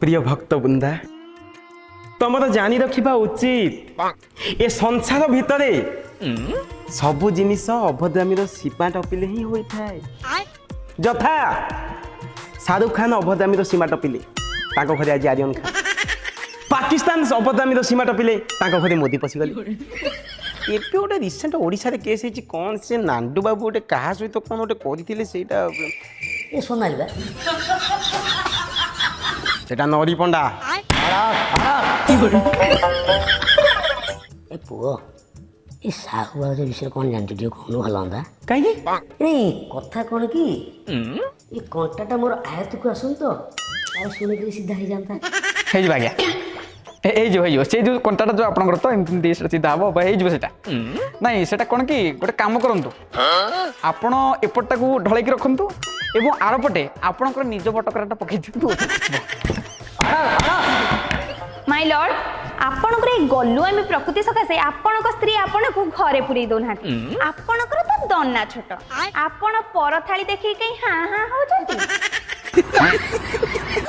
प्रिय भक्त बुंदा तुम तो जानी रखा उचित ए संसार भितर सबु जिनिस अभद्रामीर सीमा टपिले ही होता है यथा शाहरुख खान अभद्रामीर सीमा टपिले घरे आज आर्यन खान पाकिस्तान अभद्रामीर सीमा टपिले घरे मोदी पशिगले एबे गोटे रिसेंट ओडिशा रे केस है कौन से नांडू बाबू गोटे क्या सहित कौन गोटे करथिले सेटा ए सोनाली बा सेटा नरी पंडा ए पुओ ए साहू बाबू विषय कौन जानती टियो कहनु भल होंदा कहीं ए कथा कौन कि ए कंटाटा मोर आयत को आसन तो आ सुने के सीधा ही जानता हे जो आज्ञा ए जो से जो कंटाटा जो आपन तो एमती सीधा हम हे जो सेटा नहीं सेटा कौन कि गोटे काम करंतु आपण एपटा को ढलैकी रखंतु एवं आर पटे आपनकर निज पटकराटा पकई दिंतु माय लॉर्ड आपणकर ए गलुआमी प्रकृति सकाशे आपणक स्त्री आपण को घरे पुरई दौना आपणकर तो दन्ना छोट आपण पर थाली देखि कहीं हाँ हाँ हो